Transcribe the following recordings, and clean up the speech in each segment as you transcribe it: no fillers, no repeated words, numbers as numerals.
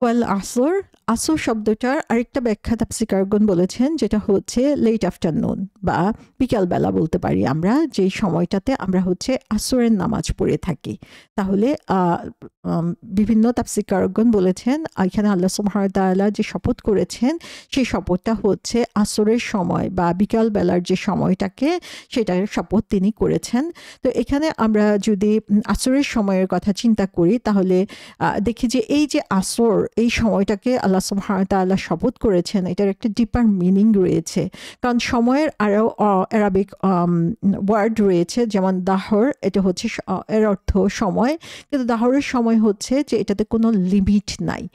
ওয়াল আসর, আসর শব্দটার আরেকটা ব্যাখ্যা তাফসীরকারগণ বলেছেন, যেটা হচ্ছে লেট আফটারনুন বা বিকালবেলা বলতে পারি আমরা, যেই সময়টাতে আমরা হচ্ছে আসরের নামাজ পড়ে থাকি। তাহলে বিভিন্ন তাফসীরকারগণ বলেছেন এখানে আল্লাহ সুবহানাহু ওয়া তাআলা যে শপথ করেছেন সেই শপথটা হচ্ছে আসরের সময় বা বিকালবেলার যে সময়টাকে, সেটার শপথ তিনি করেছেন। তো এখানে আমরা যদি আসরের সময়ের কথা চিন্তা করি তাহলে দেখি যে এই যে আসর, এই সময়টাকে আল্লাহ সুবহানাহু ওয়া তাআলা শপথ করেছেন, এটার একটা ডিপার মিনিং রয়েছে। কারণ সময়ের আরও অ্যারাবিক ওয়ার্ড রয়েছে, যেমন দাহর, এটা হচ্ছে এর অর্থ সময়, কিন্তু দাহরের সময় হচ্ছে যে এটাতে কোনো লিমিট নাই,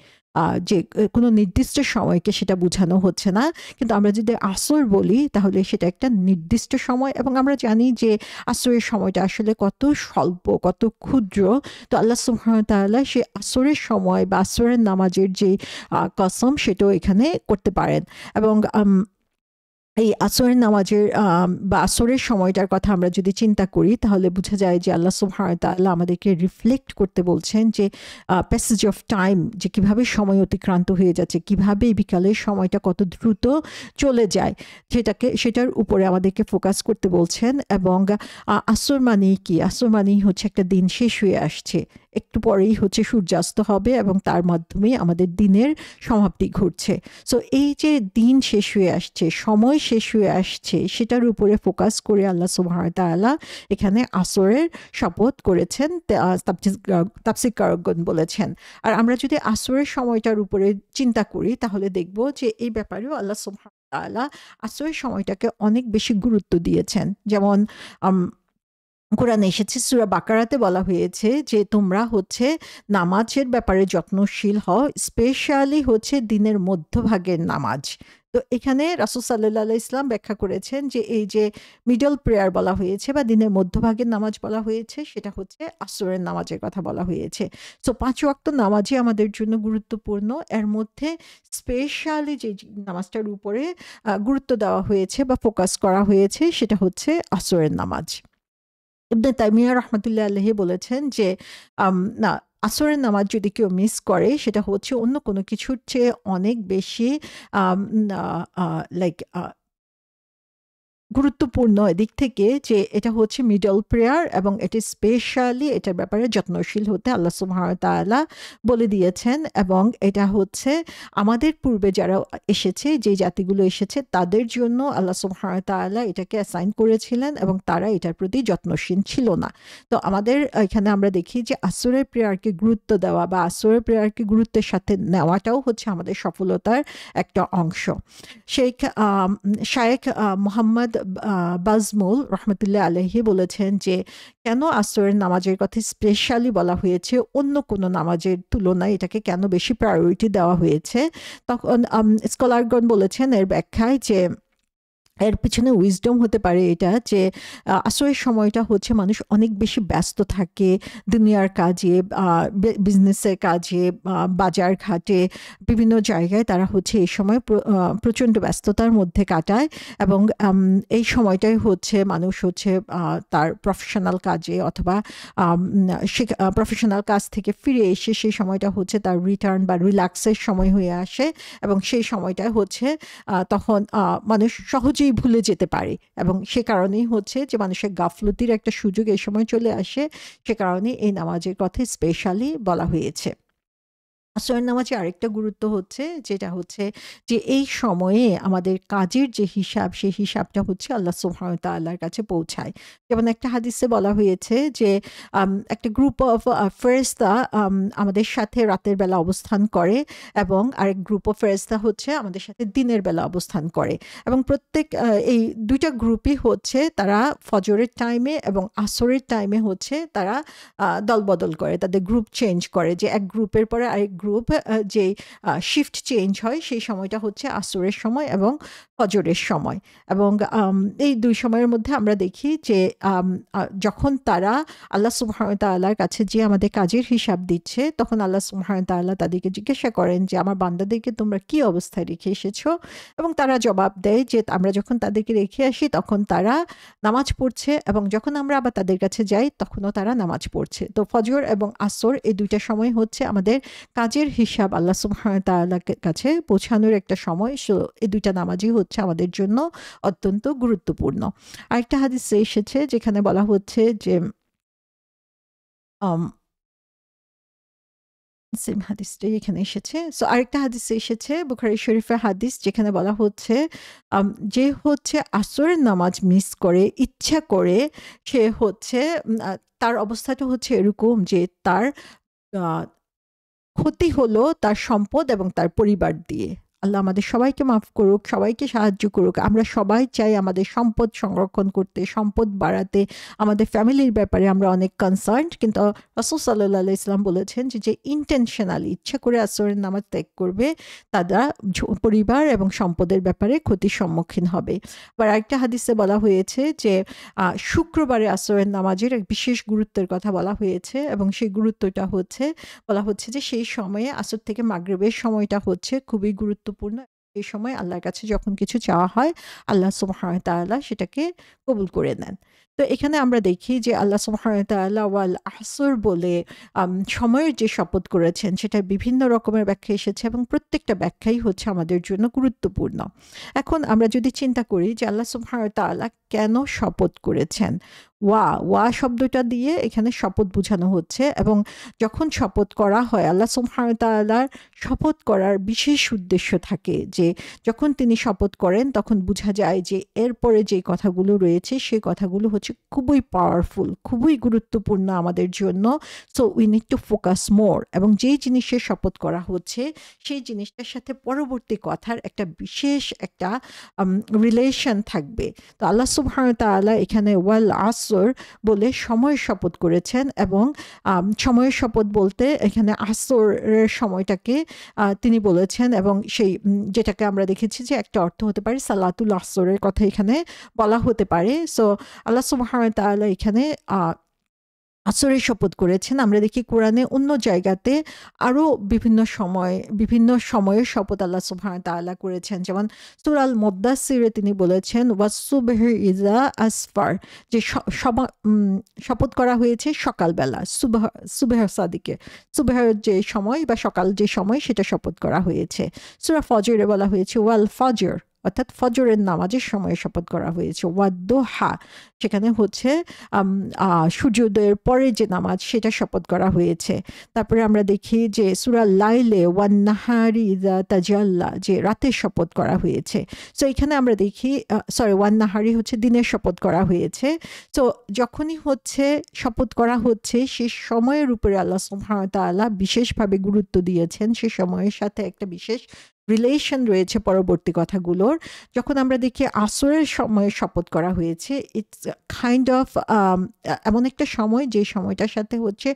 যে কোনো নির্দিষ্ট সময়কে সেটা বোঝানো হচ্ছে না। কিন্তু আমরা যদি আসর বলি তাহলে সেটা একটা নির্দিষ্ট সময়, এবং আমরা জানি যে আসরের সময়টা আসলে কত স্বল্প, কত ক্ষুদ্র। তো আল্লাহ সুবহানাহু ওয়া তাআলা সেই আসরের সময় বা আসরের নামাজের যে কসম, সেটাও এখানে করতে পারেন। এবং এই আসরের নামাজের বা আসরের সময়টার কথা আমরা যদি চিন্তা করি তাহলে বোঝা যায় যে আল্লাহ সুবহানাহু ওয়া তাআলা আমাদেরকে রিফ্লেক্ট করতে বলছেন যে প্যাসেজ অফ টাইম, যে কিভাবে সময় অতিক্রান্ত হয়ে যাচ্ছে, কিভাবে বিকালের সময়টা কত দ্রুত চলে যায়, সেটার উপরে আমাদেরকে ফোকাস করতে বলছেন। এবং আসর মানেই কি? আসর মানেই হচ্ছে একটা দিন শেষ হয়ে আসছে, একটু পরেই হচ্ছে সূর্যাস্ত হবে এবং তার মাধ্যমে আমাদের দিনের সমাপ্তি ঘটছে। সো এই যে দিন শেষ হয়ে আসছে, সময় শেষ হয়ে আসছে, সেটার উপরে ফোকাস করে আল্লাহ সুবহানাহু ওয়া তাআলা এখানে আসরের শপথ করেছেন, তাফসীরকারগণ বলেছেন। আর আমরা যদি আসরের সময়টার উপরে চিন্তা করি তাহলে দেখব যে এই ব্যাপারেও আল্লাহ সুবহানাহু ওয়া তাআলা আসরের সময়টাকে অনেক বেশি গুরুত্ব দিয়েছেন। যেমন কোরআনে এসেছে, সূরা বাকারাতে বলা হয়েছে যে তোমরা হচ্ছে নামাজের ব্যাপারে যত্নশীল হও, স্পেশালি হচ্ছে দিনের মধ্যভাগের নামাজ। তো এখানে রাসূল সাল্লাল্লাহু আলাইহি ওয়াসাল্লাম ব্যাখ্যা করেছেন যে এই যে মিডল প্রেয়ার বলা হয়েছে বা দিনের মধ্যভাগের নামাজ বলা হয়েছে, সেটা হচ্ছে আসরের নামাজের কথা বলা হয়েছে। সো ৫ ওয়াক্ত নামাজই আমাদের জন্য গুরুত্বপূর্ণ। এর মধ্যে স্পেশালি যে নামাজটার উপরে গুরুত্ব দেওয়া হয়েছে বা ফোকাস করা হয়েছে সেটা হচ্ছে আসরের নামাজ। ইবনে তাইমিয়া রহমতুল্লাহ আলাইহি বলেছেন যে না, আসরের নামাজ যদি কেউ মিস করে সেটা হচ্ছে অন্য কোনো কিছুর চেয়ে অনেক বেশি লাইক গুরুত্বপূর্ণ এদিক থেকে, যে এটা হচ্ছে মিডল প্রেয়ার এবং এটি স্পেশালি এটার ব্যাপারে যত্নশীল হতে আল্লাহ সুবহানাহু ওয়া তাআলা বলে দিয়েছেন। এবং এটা হচ্ছে আমাদের পূর্বে যারা এসেছে, যে জাতিগুলো এসেছে, তাদের জন্য আল্লাহ সুবহানাহু ওয়া তাআলা এটাকে অ্যাসাইন করেছিলেন এবং তারা এটার প্রতি যত্নশীল ছিল না। তো আমাদের এখানে আমরা দেখি যে আসরের প্রেয়ারকে গুরুত্ব দেওয়া বা আসরের প্রেয়ারকে গুরুত্বের সাথে নেওয়াটাও হচ্ছে আমাদের সফলতার একটা অংশ। শায়েখ মোহাম্মদ বাজমুল রহমতুল্লাহ আলাইহি বলেছেন যে কেন আসরের নামাজের কথা স্পেশালি বলা হয়েছে, অন্য কোনো নামাজের তুলনায় এটাকে কেন বেশি প্রায়োরিটি দেওয়া হয়েছে। তখন স্কলারগণ বলেছেন এর ব্যাখ্যায় যে এর পিছনে উইজডম হতে পারে এটা যে আসরের সময়টা হচ্ছে মানুষ অনেক বেশি ব্যস্ত থাকে দুনিয়ার কাজে, বিজনেসের কাজে, বাজার ঘাটে, বিভিন্ন জায়গায় তারা হচ্ছে এই সময় প্রচণ্ড ব্যস্ততার মধ্যে কাটায়। এবং এই সময়টাই হচ্ছে মানুষ হচ্ছে তার প্রফেশনাল কাজে অথবা প্রফেশনাল কাজ থেকে ফিরে এসে সেই সময়টা হচ্ছে তার রিটার্ন বা রিল্যাক্সের সময় হয়ে আসে। এবং সেই সময়টায় হচ্ছে তখন মানুষ সহজেই ভুলে যেতে পারে, এবং সে কারণেই হচ্ছে যে মানুষের গাফলতির একটা সুযোগ এই সময় চলে আসে। সে কারণে এই নামাজের কথা স্পেশালি বলা হয়েছে। আসরের নামাজে আরেকটা গুরুত্ব হচ্ছে, যেটা হচ্ছে যে এই সময়ে আমাদের কাজের যে হিসাব, সেই হিসাবটা হচ্ছে আল্লাহ সুবহানাহু ওয়া তাআলার কাছে পৌঁছায়। যেমন একটা হাদিসে বলা হয়েছে যে একটা গ্রুপ অফ ফেরেশতা আমাদের সাথে রাতের বেলা অবস্থান করে, এবং আরেক গ্রুপ অফ ফেরেশতা হচ্ছে আমাদের সাথে দিনের বেলা অবস্থান করে। এবং প্রত্যেক এই দুইটা গ্রুপই হচ্ছে তারা ফজরের টাইমে এবং আসরের টাইমে হচ্ছে তারা দলবদল করে, তাদের গ্রুপ চেঞ্জ করে, যে এক গ্রুপের পরে আরেক গ্রুপ যে শিফট চেঞ্জ হয় সেই সময়টা হচ্ছে আসরের সময় এবং ফজরের সময়। এবং এই দুই সময়ের মধ্যে আমরা দেখি যে যখন তারা আল্লাহ সুবহানাহু ওয়া তাআলার কাছে যে আমাদের কাজের হিসাব দিচ্ছে, তখন আল্লাহ সুবহানাহু ওয়া তাআলা তাদেরকে জিজ্ঞাসা করেন যে আমার বান্দাদেরকে তোমরা কি অবস্থায় রেখে এসেছো, এবং তারা জবাব দেয় যে আমরা যখন তাদেরকে রেখে আসি তখন তারা নামাজ পড়ছে, এবং যখন আমরা আবার তাদের কাছে যাই তখনও তারা নামাজ পড়ছে। তো ফজর এবং আসর এই দুইটা সময় হচ্ছে আমাদের কাজ কাজের হিসাব আল্লাহ সুবহানাহু ওয়া তাআলার কাছে পৌঁছানোর একটা সময়। সো এই দুইটা নামাজই হচ্ছে আমাদের জন্য অত্যন্ত গুরুত্বপূর্ণ। আরেকটা হাদিসে এসেছে যেখানে বলা হচ্ছে যে আম সেম হাদিসটাই এখানে এসেছে। সো আরেকটা হাদিসে এসেছে বুখারী শরীফের হাদিস যেখানে বলা হচ্ছে আম যে হচ্ছে আসরের নামাজ মিস করে ইচ্ছা করে সে হচ্ছে তার অবস্থাটা হচ্ছে এরকম যে তার আ ক্ষতি হলো তার সম্পদ এবং তার পরিবার দিয়ে। আল্লাহ আমাদের সবাইকে মাফ করুক, সবাইকে সাহায্য করুক। আমরা সবাই চাই আমাদের সম্পদ সংরক্ষণ করতে, সম্পদ বাড়াতে, আমাদের ফ্যামিলির ব্যাপারে আমরা অনেক কনসার্নড। কিন্তু রাসূল সাল্লাল্লাহু আলাইহি ওয়াসাল্লাম বলেছেন যে ইনটেনশনালি ইচ্ছা করে আসরের নামাজ ত্যাগ করবে তারা পরিবার এবং সম্পদের ব্যাপারে ক্ষতির সম্মুখীন হবে। আবার আরেকটা হাদিসে বলা হয়েছে যে শুক্রবারে আসরের নামাজের এক বিশেষ গুরুত্বের কথা বলা হয়েছে এবং সেই গুরুত্বটা হচ্ছে বলা হচ্ছে যে সেই সময়ে আসর থেকে মাগরিবের সময়টা হচ্ছে খুবই গুরুত্বপূর্ণ। এই সময় আল্লাহর কাছে যখন কিছু চাওয়া হয় আল্লাহ সুবহানাহু ওয়া তাআলা সেটাকে কবুল করে নেন। তো এখানে আমরা দেখি যে আল্লাহ সুবহানাহু ওয়া তাআলা ওয়াল আসর বলে সময়ের যে শপথ করেছেন সেটা বিভিন্ন রকমের ব্যাখ্যা এসেছে এবং প্রত্যেকটা ব্যাখ্যাই হচ্ছে আমাদের জন্য গুরুত্বপূর্ণ। এখন আমরা যদি চিন্তা করি যে আল্লাহ সুবহানাহু ওয়া তাআলা কেন শপথ করেছেন? ওয়া শব্দটা দিয়ে এখানে শপথ বোঝানো হচ্ছে এবং যখন শপথ করা হয় আল্লাহ সুবহানাহু ওয়া তাআলার শপথ করার বিশেষ উদ্দেশ্য থাকে যে যখন তিনি শপথ করেন তখন বোঝা যায় যে এরপরে যে কথাগুলো রয়েছে সেই কথাগুলো হচ্ছে খুবই পাওয়ারফুল, খুবই গুরুত্বপূর্ণ আমাদের জন্য। So we need to focus মোর এবং যেই জিনিসের শপথ করা হচ্ছে সেই জিনিসটার সাথে পরবর্তী কথার একটা বিশেষ একটা রিলেশন থাকবে। তো আল্লাহ সুবহানাহু ওয়া তাআলা এখানে ওয়াল আসর বলে সময়ের শপথ করেছেন এবং সময়ের শপথ বলতে এখানে আসরের সময়টাকে তিনি বলেছেন এবং সেই যেটাকে আমরা দেখেছি যে একটা অর্থ হতে পারে সালাতুল আসরের কথা এখানে বলা হতে পারে। সো আল্লাহ সুবহানাহু ওয়া তাআলা এখানে আসরের শপথ করেছেন। আমরা দেখি কোরআনে অন্য জায়গাতে আরো বিভিন্ন সময়ের শপথ আল্লাহ সুবহানাহু ওয়া তাআলা করেছেন। যেমন সূরা আল মুদ্দাসসিরে তিনি বলেছেন ওয়াস-সুবহি ইযা আসফার, যে শপথ করা হয়েছে সকালবেলা, সুবহ সাদিকে, সুবহের যে সময় বা সকাল যে সময় সেটা শপথ করা হয়েছে। সূরা ফজরে বলা হয়েছে ওয়াল ফজর, অর্থাৎ ফজরের নামাজের সময়ে শপথ করা হয়েছে। ওয়াদ-দুহা, সেখানে হচ্ছে সূর্যোদয়ের পরে যে নামাজ সেটা শপথ করা হয়েছে। তারপরে আমরা দেখি যে সূরা লাইলে ওয়ান-নাহারি ইযা তাজাল্লা, যে রাতের শপথ করা হয়েছে। সো এখানে আমরা দেখি ওয়ান-নাহারি হচ্ছে দিনের শপথ করা হয়েছে। তো যখনই হচ্ছে শপথ করা হচ্ছে সে সময়ের উপরে আল্লাহ সুবহানাহু ওয়া তাআলা বিশেষভাবে গুরুত্ব দিয়েছেন। সে সময়ের সাথে একটা বিশেষ রিলেশন রয়েছে পরবর্তী কথাগুলোর। যখন আমরা দেখি আসরের সময়ে শপথ করা হয়েছে ইটস কাইন্ড অফ এমন একটা সময় যে সময়টার সাথে হচ্ছে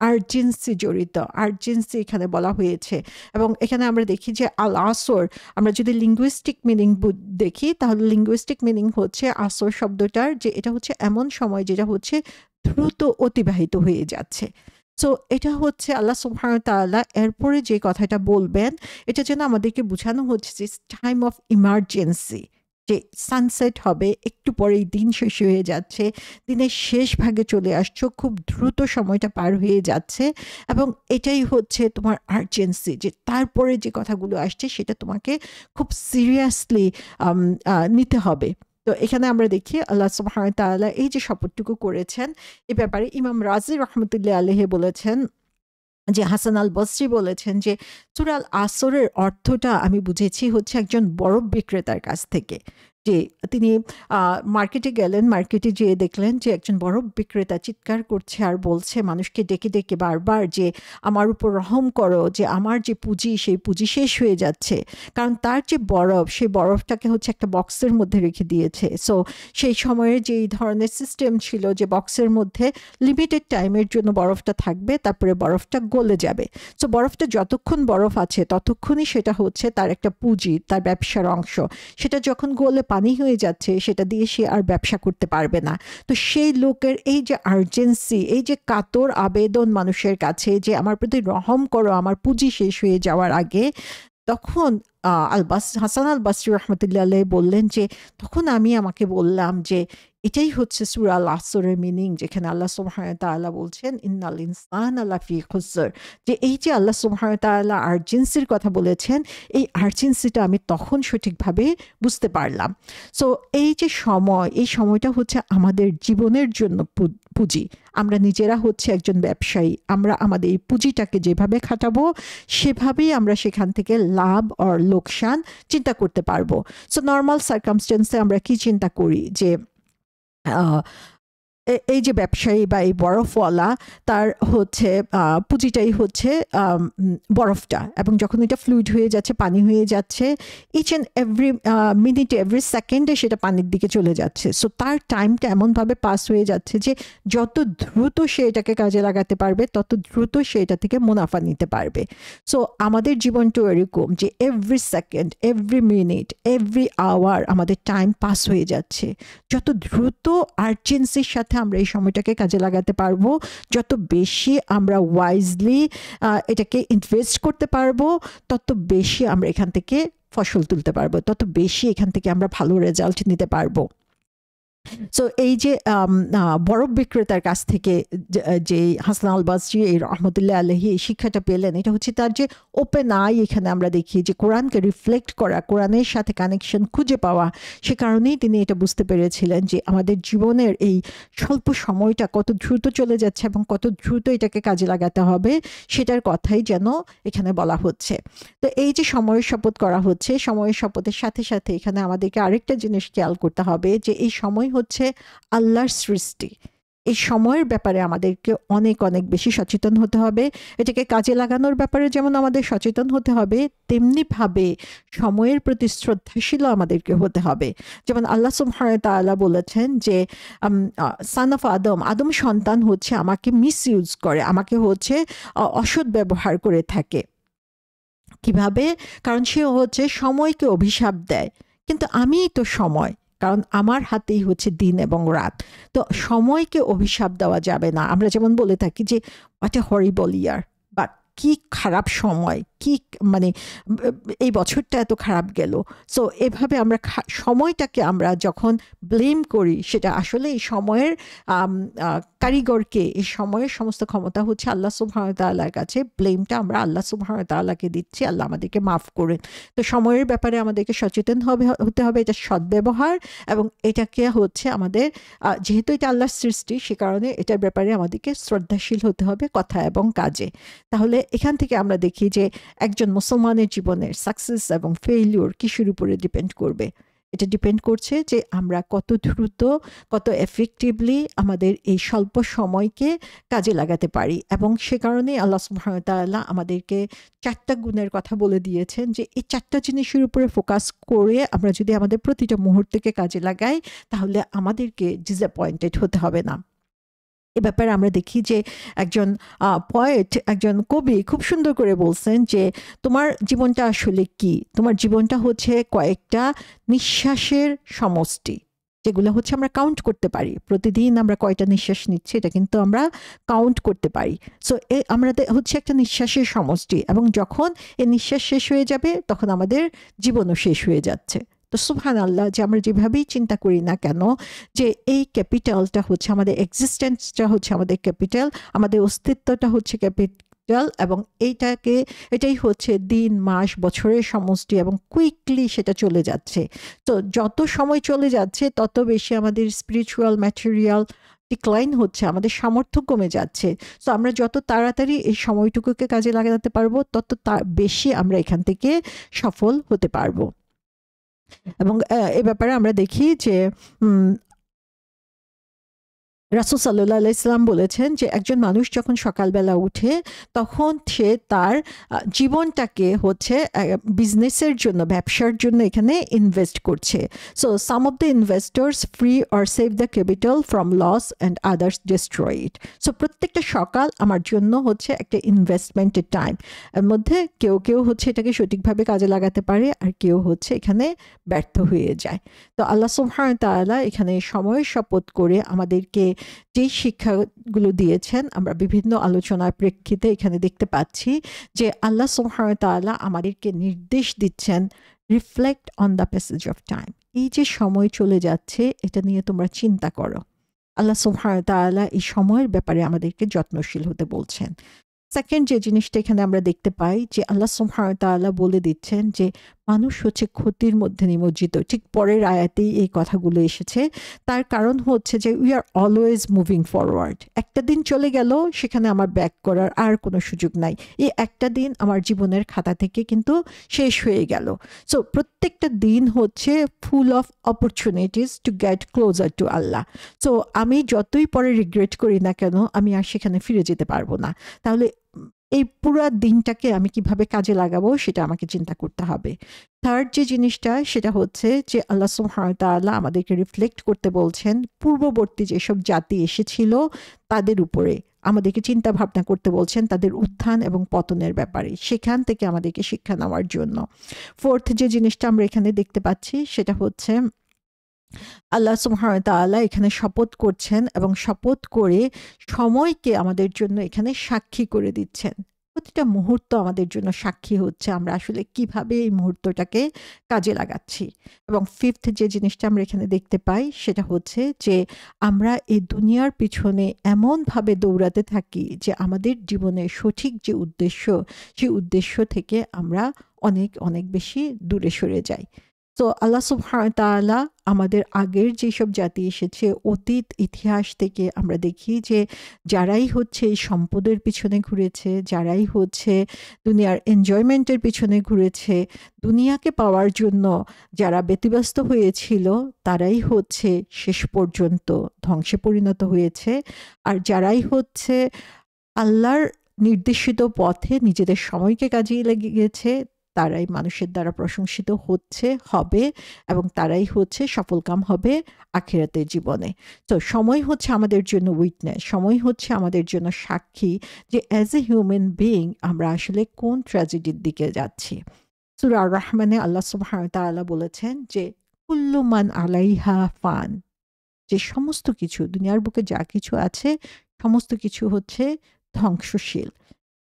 আর্জেন্সি জড়িত, আর্জেন্সি এখানে বলা হয়েছে। এবং এখানে আমরা দেখি যে আল আসর, আমরা যদি লিঙ্গুইস্টিক মিনিং দেখি তাহলে লিঙ্গুইস্টিক মিনিং হচ্ছে আসর শব্দটার যে এটা হচ্ছে এমন সময় যেটা হচ্ছে দ্রুত অতিবাহিত হয়ে যাচ্ছে। সো এটা হচ্ছে আল্লাহ সুবহানাহু ওয়া তাআলা এরপরে যে কথাটা বলবেন এটা যেন আমাদেরকে বোঝানো হচ্ছে যে টাইম অফ ইমার্জেন্সি, যে সানসেট হবে একটু পরেই দিন শেষ হয়ে যাচ্ছে, দিনের শেষ ভাগে চলে আসছো, খুব দ্রুত সময়টা পার হয়ে যাচ্ছে এবং এটাই হচ্ছে তোমার আর্জেন্সি, যে তারপরে যে কথাগুলো আসছে সেটা তোমাকে খুব সিরিয়াসলি নিতে হবে। তো এখানে আমরা দেখি আল্লাহ সুবহানাহু ওয়া তাআলা এই যে শপথটুকু করেছেন এ ব্যাপারে ইমাম রাজি রহমতুল্লাহ আলাইহি বলেছেন যে হাসান আল বসরি বলেছেন যে সূরা আল আসরের অর্থটা আমি বুঝেছি হচ্ছে একজন বরফ বিক্রেতার কাছ থেকে, যে তিনি মার্কেটে গেলেন, মার্কেটে যেয়ে দেখলেন যে একজন বরফ বিক্রেতা চিৎকার করছে আর বলছে মানুষকে ডেকে ডেকে বারবার যে আমার উপর রহম করো, যে আমার যে পুঁজি সেই পুঁজি শেষ হয়ে যাচ্ছে। কারণ তার যে বরফ সেই বরফটাকে হচ্ছে একটা বক্সের মধ্যে রেখে দিয়েছে। সো সেই সময়ের যে এই ধরনের সিস্টেম ছিল যে বক্সের মধ্যে লিমিটেড টাইমের জন্য বরফটা থাকবে, তারপরে বরফটা গলে যাবে। সো বরফটা যতক্ষণ বরফ আছে ততক্ষণই সেটা হচ্ছে তার একটা পুঁজি, তার ব্যবসার অংশ। সেটা যখন গলে পানি হয়ে যাচ্ছে সেটা দিয়ে সে আর ব্যবসা করতে পারবে না। তো সেই লোকের এই যে আর্জেন্সি, এই যে কাতর আবেদন মানুষের কাছে যে আমার প্রতি রহম করো আমার পুঁজি শেষ হয়ে যাওয়ার আগে, তখন হাসান আল বসরি রহমতুল্লাহ আলাইহি বললেন যে তখন আমি আমাকে বললাম যে এটাই হচ্ছে সূরা আল আসরের মিনিং, যেখানে আল্লাহ সুবহানাহু ওয়া তাআলা বলছেন ইন্নাল ইনসানা লাফি খুসর, যে এই যে আল্লাহ সুবহানাহু ওয়া তাআলা আর্জেন্সির কথা বলেছেন, এই আর্জেন্সিটা আমি তখন সঠিকভাবে বুঝতে পারলাম। সো এই যে সময়, এই সময়টা হচ্ছে আমাদের জীবনের জন্য পুঁজি। আমরা নিজেরা হচ্ছে একজন ব্যবসায়ী, আমরা আমাদের এই পুঁজিটাকে যেভাবে খাটাবো সেভাবেই আমরা সেখান থেকে লাভ আর লোকসান চিন্তা করতে পারবো। সো নর্মাল সার্কামস্টেন্সে আমরা কি চিন্তা করি যে আহ, এই যে ব্যবসায়ী বা এই বরফওয়ালা, তার হচ্ছে পুঁজিটাই হচ্ছে বরফটা, এবং যখন এটা ফ্লুইড হয়ে যাচ্ছে, পানি হয়ে যাচ্ছে, ইচ অ্যান্ড এভরি মিনিটে, এভরি সেকেন্ডে সেটা পানির দিকে চলে যাচ্ছে। সো তার টাইমটা এমনভাবে পাস হয়ে যাচ্ছে যে যত দ্রুত সে এটাকে কাজে লাগাতে পারবে তত দ্রুত সে এটা থেকে মুনাফা নিতে পারবে। সো আমাদের জীবনটাও এরকম যে every second, every minute, every hour আমাদের টাইম পাস হয়ে যাচ্ছে। যত দ্রুত আর্জেন্সির সাথে আমরা এই সময়টাকে কাজে লাগাতে পারবো, যত বেশি আমরা ওয়াইজলি এটাকে ইনভেস্ট করতে পারবো, তত বেশি আমরা এখান থেকে ফসল তুলতে পারবো, তত বেশি এখান থেকে আমরা ভালো রেজাল্ট নিতে পারবো। সো এই যে বরফ বিক্রেতার কাছ থেকে যে হাসান আল বসরি এই রহমতুল্লাহ আলাইহি এই শিক্ষাটা পেলেন, এটা হচ্ছে তার যে ওপেন আই, এখানে আমরা দেখি যে কোরআনকে রিফ্লেক্ট করা, কোরআনের সাথে কানেকশন খুঁজে পাওয়া, সে কারণেই তিনি এটা বুঝতে পেরেছিলেন যে আমাদের জীবনের এই স্বল্প সময়টা কত দ্রুত চলে যাচ্ছে এবং কত দ্রুত এটাকে কাজে লাগাতে হবে, সেটার কথাই যেন এখানে বলা হচ্ছে। তো এই যে সময়ের শপথ করা হচ্ছে, সময়ের শপথের সাথে সাথে এখানে আমাদেরকে আরেকটা জিনিস খেয়াল করতে হবে যে এই সময় হচ্ছে আল্লাহর সৃষ্টি। এই সময়ের ব্যাপারে আমাদেরকে অনেক অনেক বেশি সচেতন হতে হবে। এটাকে কাজে লাগানোর ব্যাপারে যেমন আমাদের সচেতন হতে হবে, তেমনিভাবে সময়ের প্রতি শ্রদ্ধাশীল আমাদেরকে হতে হবে। যেমন আল্লাহ সুবহানাহু ওয়া তাআলা বলেছেন যে সান অফ আদম, আদম সন্তান হচ্ছে আমাকে মিসইউজ করে, আমাকে হচ্ছে অসৎ ব্যবহার করে থাকে। কিভাবে? কারণ সে হচ্ছে সময়কে অভিশাপ দেয়, কিন্তু আমিই তো সময়, কারণ আমার হাতেই হচ্ছে দিন এবং রাত। তো সময়কে অভিশাপ দেওয়া যাবে না। আমরা যেমন বলে থাকি যে হোয়াট এ হরিবল ইয়ার, বা কি খারাপ সময়, কি মানে এই বছরটা এত খারাপ গেল। সো এভাবে আমরা সময়টাকে আমরা যখন ব্লেম করি, সেটা আসলে এই সময়ের কারিগরকে, এই সময়ের সমস্ত ক্ষমতা হচ্ছে আল্লাহ সুবহানাহু ওয়া তাআলার কাছে। ব্লেমটা আমরা আল্লাহ সুবহানাহু ওয়া তাআলাকে দিচ্ছি, আল্লাহ আমাদেরকে মাফ করেন। তো সময়ের ব্যাপারে আমাদেরকে সচেতন হতে হবে, এটা সদ্ব্যবহার, এবং এটাকে হচ্ছে আমাদের যেহেতু এটা আল্লাহর সৃষ্টি, সে কারণে এটার ব্যাপারে আমাদেরকে শ্রদ্ধাশীল হতে হবে কথা এবং কাজে। তাহলে এখান থেকে আমরা দেখি যে একজন মুসলমানের জীবনের সাকসেস এবং ফেইলিউর কিসের উপরে ডিপেন্ড করবে। এটা ডিপেন্ড করছে যে আমরা কত দ্রুত, কত এফেক্টিভলি আমাদের এই স্বল্প সময়কে কাজে লাগাতে পারি। এবং সে কারণে আল্লাহ সুবহানাহু ওয়া তাআলা আমাদেরকে 4টা গুণের কথা বলে দিয়েছেন, যে এই 4টা জিনিসের উপরে ফোকাস করে আমরা যদি আমাদের প্রতিটা মুহূর্তকে কাজে লাগাই, তাহলে আমাদেরকে ডিসঅ্যাপয়েন্টেড হতে হবে না। এ ব্যাপারে আমরা দেখি যে একজন পয়েট, একজন কবি খুব সুন্দর করে বলছেন যে তোমার জীবনটা আসলে কি? তোমার জীবনটা হচ্ছে কয়েকটা নিঃশ্বাসের সমষ্টি, যেগুলো হচ্ছে আমরা কাউন্ট করতে পারি। প্রতিদিন আমরা কয়টা নিঃশ্বাস নিচ্ছি এটা কিন্তু আমরা কাউন্ট করতে পারি। সো আমরা হচ্ছে একটা নিঃশ্বাসের সমষ্টি, এবং যখন এই নিঃশ্বাস শেষ হয়ে যাবে তখন আমাদের জীবনও শেষ হয়ে যাচ্ছে। তো সুবহানাল্লাহ, যে আমরা যেভাবেই চিন্তা করি না কেন, যে এই ক্যাপিটালটা হচ্ছে আমাদের এক্সিস্টেন্সটা, হচ্ছে আমাদের ক্যাপিটাল, আমাদের অস্তিত্বটা হচ্ছে ক্যাপিটাল, এবং এটাই হচ্ছে দিন, মাস, বছরের সমষ্টি, এবং কুইকলি সেটা চলে যাচ্ছে। তো যত সময় চলে যাচ্ছে তত বেশি আমাদের স্পিরিচুয়াল, ম্যাটেরিয়াল ডিক্লাইন হচ্ছে, আমাদের সামর্থ্য কমে যাচ্ছে। তো আমরা যত তাড়াতাড়ি এই সময়টুকুকে কাজে লাগাতে পারবো, তত বেশি আমরা এখান থেকে সফল হতে পারবো। এবং এ ব্যাপারে আমরা দেখি যে রাসূল সাল্লাল্লাহু আলাইহি সাল্লাম বলেছেন যে একজন মানুষ যখন সকালবেলা উঠে, তখন সে তার জীবনটাকে হচ্ছে বিজনেসের জন্য, ব্যবসার জন্য এখানে ইনভেস্ট করছে। So some of the investors free or save the capital from loss and others destroy it. So প্রত্যেকটা সকাল আমার জন্য হচ্ছে একটা ইনভেস্টমেন্টের টাইম। এর মধ্যে কেউ কেউ হচ্ছে এটাকে সঠিকভাবে কাজে লাগাতে পারে, আর কেউ হচ্ছে এখানে ব্যর্থ হয়ে যায়। তো আল্লাহ সুবহানাহু ওয়া তাআলা এখানে সময়ের শপথ করে আমাদেরকে যেই শিক্ষাগুলো দিয়েছেন, আমরা বিভিন্ন আলোচনার প্রেক্ষিতে এখানে দেখতে পাচ্ছি যে আল্লাহ সুবহানাহু ওয়া তাআলা আমাদেরকে নির্দেশ দিচ্ছেন, reflect on the passage of time. এই যে সময় চলে যাচ্ছে এটা নিয়ে তোমরা চিন্তা করো। আল্লাহ সুবহানাহু ওয়া তাআলা এই সময়ের ব্যাপারে আমাদেরকে যত্নশীল হতে বলছেন। সেকেন্ড যে জিনিসটা এখানে আমরা দেখতে পাই যে আল্লাহ সুবহানাহু ওয়া তাআলা বলে দিচ্ছেন যে মানুষ হচ্ছে ক্ষতির মধ্যে নিমজ্জিত। ঠিক পরের আয়াতেই এই কথাগুলো এসেছে। তার কারণ হচ্ছে যে we are always moving forward. একটা দিন চলে গেল, সেখানে আমার ব্যাক করার আর কোনো সুযোগ নাই। এই একটা দিন আমার জীবনের খাতা থেকে কিন্তু শেষ হয়ে গেল। সো প্রত্যেকটা দিন হচ্ছে full of opportunities to get closer to Allah. So আমি যতই পরে রিগ্রেট করি না কেন, আমি আর সেখানে ফিরে যেতে পারবো না। তাহলে এই পুরা দিনটাকে আমি কিভাবে কাজে লাগাবো সেটা আমাকে চিন্তা করতে হবে। থার্ড যে জিনিসটা সেটা হচ্ছে যে আল্লাহ সুবহানাহু ওয়া তাআলা আমাদেরকে রিফ্লেক্ট করতে বলছেন পূর্ববর্তী যেসব জাতি এসেছিল তাদের উপরে, আমাদেরকে চিন্তা ভাবনা করতে বলছেন তাদের উত্থান এবং পতনের ব্যাপারে, সেখান থেকে আমাদেরকে শিক্ষা নেওয়ার জন্য। ফোর্থ যে জিনিসটা আমরা এখানে দেখতে পাচ্ছি সেটা হচ্ছে আল্লাহ সুবহানাহু ওয়া তাআলা এখানে শপথ করছেন এবং শপথ করে সময়কে আমাদের জন্য এখানে সাক্ষী করে দিচ্ছেন। প্রতিটা মুহূর্ত আমাদের জন্য সাক্ষী হচ্ছে আমরা আসলে কিভাবে এই মুহূর্তটাকে কাজে লাগাচ্ছি। এবং ফিফথ যে জিনিসটা আমরা এখানে দেখতে পাই সেটা হচ্ছে যে আমরা এই দুনিয়ার পিছনে এমনভাবে দৌড়াতে থাকি যে আমাদের জীবনের সঠিক যে উদ্দেশ্য, সেই উদ্দেশ্য থেকে আমরা অনেক অনেক বেশি দূরে সরে যাই। তো আল্লাহ সুবহানাহু ওয়া তাআলা আমাদের আগের যেসব জাতি এসেছে অতীত ইতিহাস থেকে আমরা দেখি যে যারাই হচ্ছে এই সম্পদের পিছনে ঘুরেছে, যারাই হচ্ছে দুনিয়ার এনজয়মেন্টের পিছনে ঘুরেছে, দুনিয়াকে পাওয়ার জন্য যারা ব্যতিব্যস্ত হয়েছিল তারাই হচ্ছে শেষ পর্যন্ত ধ্বংসে পরিণত হয়েছে। আর যারাই হচ্ছে আল্লাহর নির্দেশিত পথে নিজেদের সময়কে কাজে লাগিয়েছে তারাই মানুষের দ্বারা প্রশংসিত হচ্ছে, হবে, এবং তারাই হচ্ছে সফলকাম হবে আখিরাতের জীবনে। তো সময় হচ্ছে আমাদের জন্য উইটনেস, সময় হচ্ছে আমাদের জন্য সাক্ষী যে অ্যাজ এ হিউম্যান বিইং আমরা আসলে কোন ট্র্যাজেডির দিকে যাচ্ছি। সূরা আর রহমানে আল্লাহ সুবহানাহু ওয়া তাআলা বলেছেন যে কুল্লু মান আলাইহা ফান, যে সমস্ত কিছু দুনিয়ার বুকে যা কিছু আছে সমস্ত কিছু হচ্ছে ধ্বংসশীল,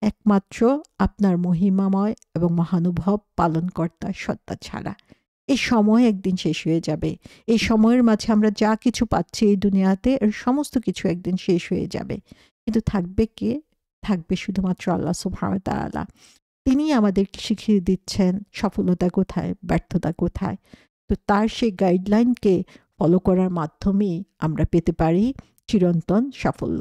একমাত্র আপনার মহিমাময় এবং মহানুভব পালনকর্তা সত্তা ছাড়া। এই সময় একদিন শেষ হয়ে যাবে। এই সময়ের মাঝে আমরা যা কিছু পাচ্ছি এই দুনিয়াতে এর সমস্ত কিছু একদিন শেষ হয়ে যাবে। কিন্তু থাকবে কে? থাকবে শুধুমাত্র আল্লাহ সুবহানাহু ওয়া তাআলা। তিনি আমাদেরকে শিখিয়ে দিচ্ছেন সফলতা কোথায়, ব্যর্থতা কোথায়। তো তার সেই গাইডলাইনকে ফলো করার মাধ্যমেই আমরা পেতে পারি চিরন্তন সাফল্য।